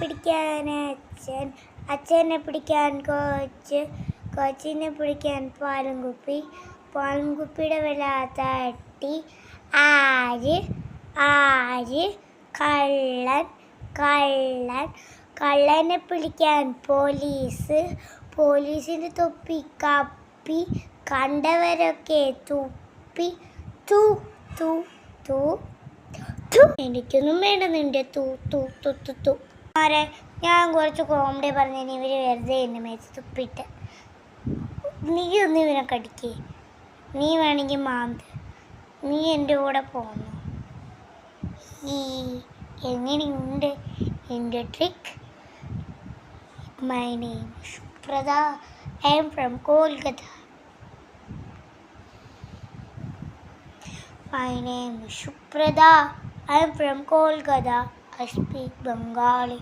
പിടിക്കാൻ അച്ഛൻ, അച്ഛനെ പിടിക്കാൻ കോച്ച്, കോച്ചിനെ പിടിക്കാൻ പാലും കുപ്പി, പാലും കുപ്പിയുടെ വില തട്ടി. ആര് ആര് കള്ളൻ, കള്ളൻ, കള്ളനെ പിടിക്കാൻ പോലീസ്, പോലീസിൻ്റെ തൊപ്പി കപ്പി, കണ്ടവരൊക്കെ തുപ്പി. തൂ തൂ തൂ തൂ. എനിക്കൊന്നും വേണ്ട നിന്റെ തൂ തൂ തു തു തു. ആരെ ഞാൻ കുറച്ച് കോമഡി പറഞ്ഞതിന് ഇവർ വെറുതെ എൻ്റെ മേത്ത് തുപ്പിട്ട്. നീ ഒന്ന് ഇവനെ കടിക്കേ, നീ വേണമെങ്കിൽ മാന്ത്, നീ എൻ്റെ കൂടെ പോന്നു. ഈ എങ്ങനെയുണ്ട് എൻ്റെ trick? My name Shuprada, I am from Kolkata. My name is Shuprada. I am from Kolkata. I speak Bengali.